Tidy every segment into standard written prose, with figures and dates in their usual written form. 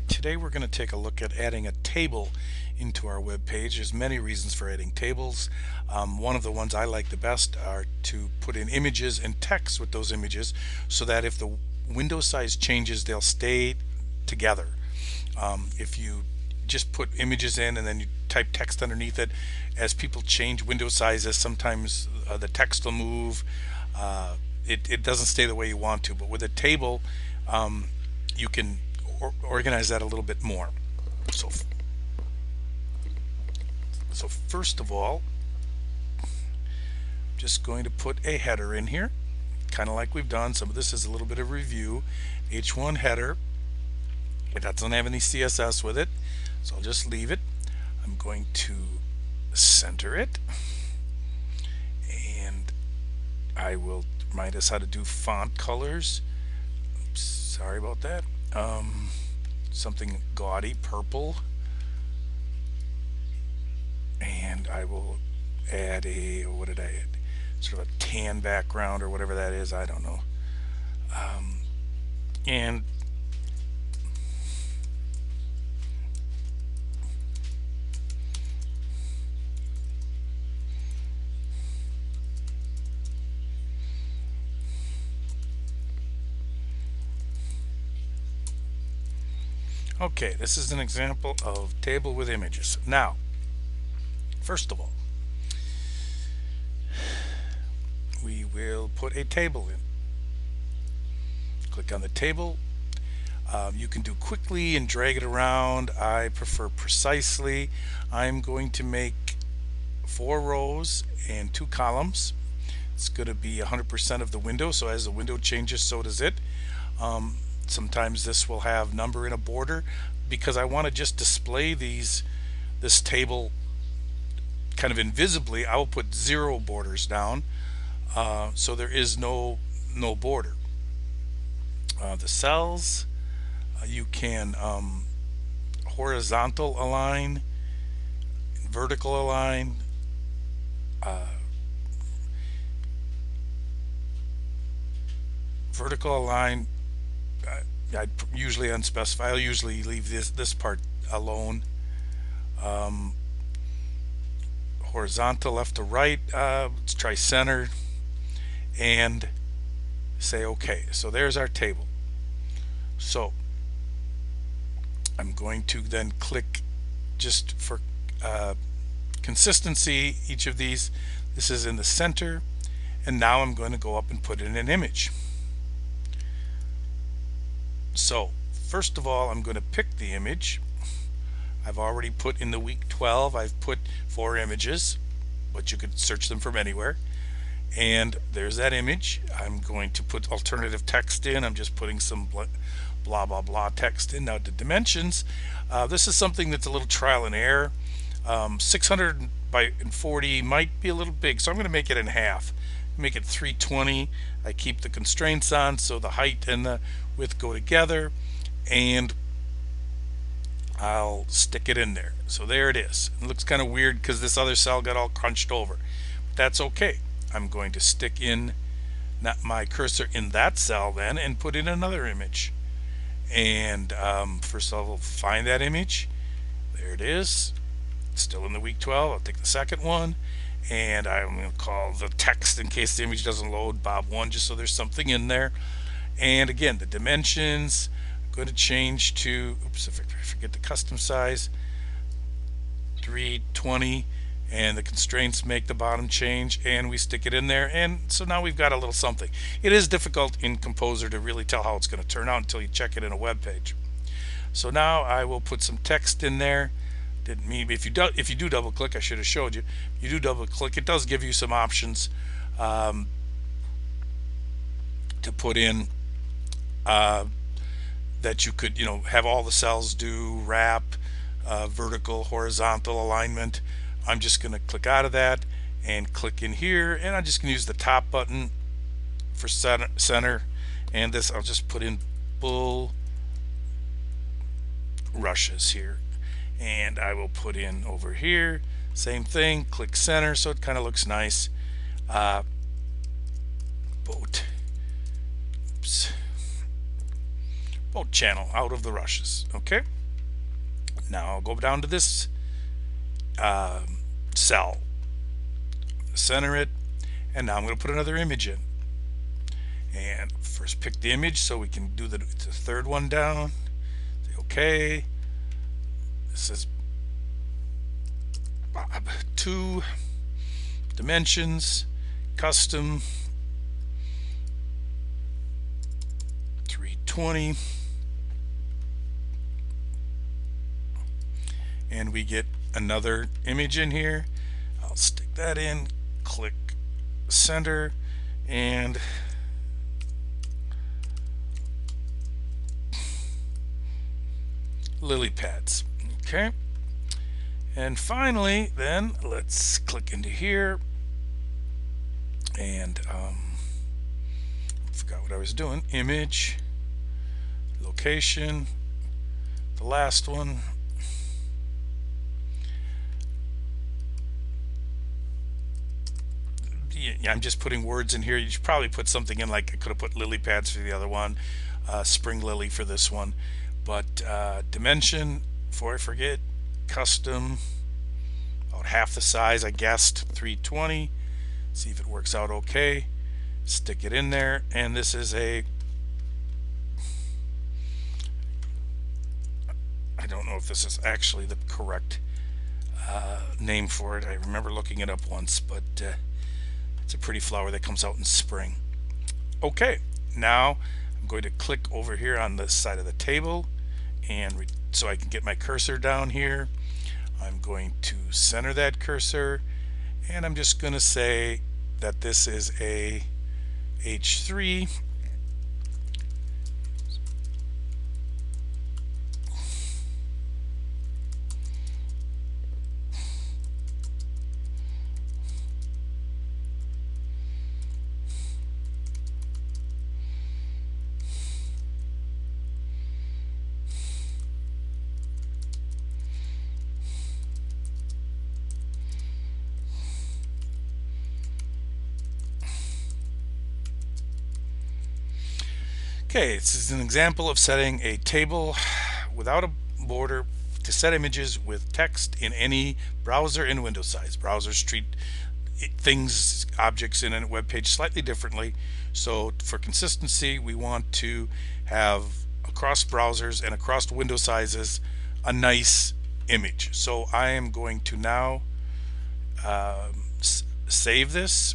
Alright, today we're going to take a look at adding a table into our web page. There's many reasons for adding tables. One of the ones I like the best are to put in images and text with those images so that if the window size changes, they'll stay together. If you just put images in and then you type text underneath it, as people change window sizes, sometimes the text will move. It doesn't stay the way you want to, but with a table you can organize that a little bit more. So first of all, I'm just going to put a header in here, kind of like we've done. Some of this is a little bit of review. H1 header. It doesn't have any CSS with it, so I'll just leave it. I'm going to center it, and I will remind us how to do font colors. Oops, sorry about that. Something gaudy, purple, and I will add a, what did I add? Sort of a tan background or whatever that is, I don't know. And okay, this is an example of table with images. Now, first of all, we will put a table in. Click on the table. You can do quickly and drag it around. I prefer precisely. I'm going to make 4 rows and 2 columns. It's going to be 100% of the window, so as the window changes, so does it. Sometimes this will have number in a border because I want to just display this table kind of invisibly. I will put 0 borders down, so there is no border. The cells, you can horizontal align, vertical align, vertical align. I'd usually unspecified. I'll usually leave this part alone. Horizontal left to right. Let's try center and say OK. So there's our table. So I'm going to then click, just for consistency, each of these. This is in the center, and now I'm going to go up and put in an image. So first of all, I'm going to pick the image. I've already put in the week 12, I've put 4 images, but you could search them from anywhere. And there's that image. I'm going to put alternative text in. I'm just putting some blah blah blah text in. Now the dimensions, this is something that's a little trial and error. 600 by 40 might be a little big, so I'm going to make it in half. Make it 320. I keep the constraints on so the height and the width go together, and I'll stick it in there. So there it is. It looks kind of weird because this other cell got all crunched over, but that's okay. I'm going to stick in my cursor in that cell then and put in another image. And first of all, find that image. There it is. It's still in the week 12. I'll take the second one, and I'm going to call the text, in case the image doesn't load, Bob1, just so there's something in there. And again, the dimensions, I'm going to change to, oops, if I forget the custom size, 320, and the constraints make the bottom change, and we stick it in there, and so now we've got a little something. It is difficult in Composer to really tell how it's going to turn out until you check it in a web page. So now I will put some text in there. Didn't mean, if you do double click, I should have showed you. You do double click, it does give you some options to put in that you could, have all the cells do wrap, vertical, horizontal alignment. I'm just going to click out of that and click in here, and I'm just going to use the top button for center, and this I'll just put in bull rushes here. And I will put in over here, same thing, click center, so it kind of looks nice. Boat. Oops. channel out of the rushes. Okay, now I'll go down to this cell, center it, and now I'm going to put another image in. And first pick the image so we can do the third one down. Say okay. This is Bob. 2 dimensions, custom 320, and we get another image in here. I'll stick that in, click center, and lily pads. Okay, and finally then let's click into here, and forgot what I was doing. Image, location, the last one, yeah, I'm just putting words in here. You should probably put something in, like I could have put lily pads for the other one, spring lily for this one, but dimension, before I forget, custom, about half the size, I guessed 320. See if it works out okay. Stick it in there, and this is a, I don't know if this is actually the correct name for it. I remember looking it up once, but it's a pretty flower that comes out in spring. Okay, now I'm going to click over here on the side of the table, and so I can get my cursor down here. I'm going to center that cursor, and I'm just going to say that this is a H3. Okay, this is an example of setting a table without a border to set images with text in any browser and window size. Browsers treat things, objects in a web page slightly differently. So for consistency, we want to have across browsers and across window sizes a nice image. So I am going to now save this.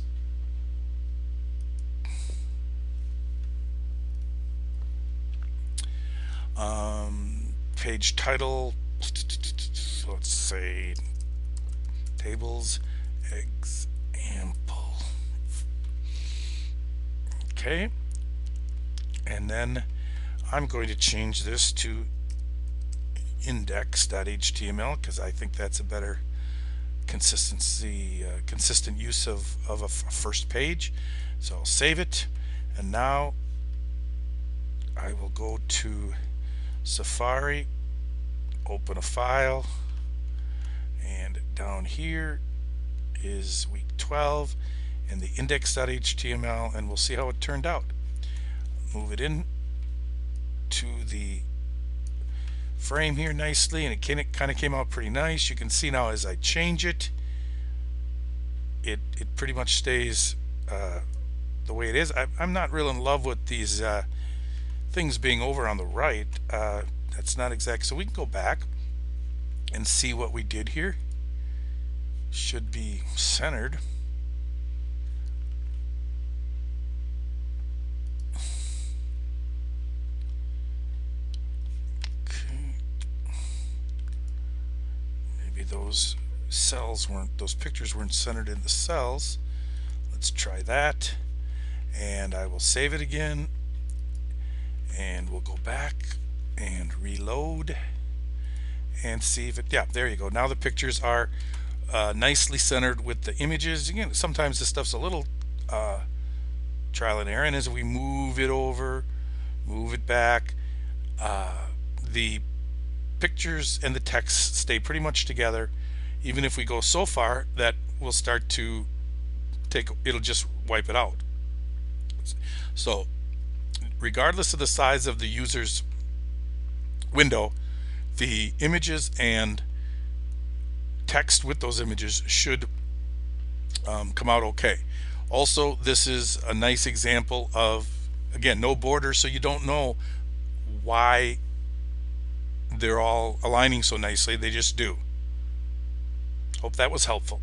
Page title, let's say tables example. Okay, and then I'm going to change this to index.html because I think that's a better consistency, consistent use of a first page. So I'll save it, and now I will go to Safari, open a file, and down here is week 12 and the index.html, and we'll see how it turned out. Move it in to the frame here nicely, and it kind of came out pretty nice. You can see now as I change it, it pretty much stays the way it is. I'm not real in love with these things being over on the right. That's not exact, so we can go back and see what we did here. Should be centered. Okay. Maybe those cells weren't, those pictures weren't centered in the cells. Let's try that, and I will save it again, and we'll go back and reload and see if it, yeah, there you go. Now the pictures are nicely centered with the images. Again, sometimes this stuff's a little trial and error, and as we move it over, move it back, the pictures and the text stay pretty much together. Even if we go so far that we'll start to it'll just wipe it out. So regardless of the size of the user's window, the images and text with those images should come out okay. Also, this is a nice example of, again, no border, so you don't know why they're all aligning so nicely. They just do. Hope that was helpful.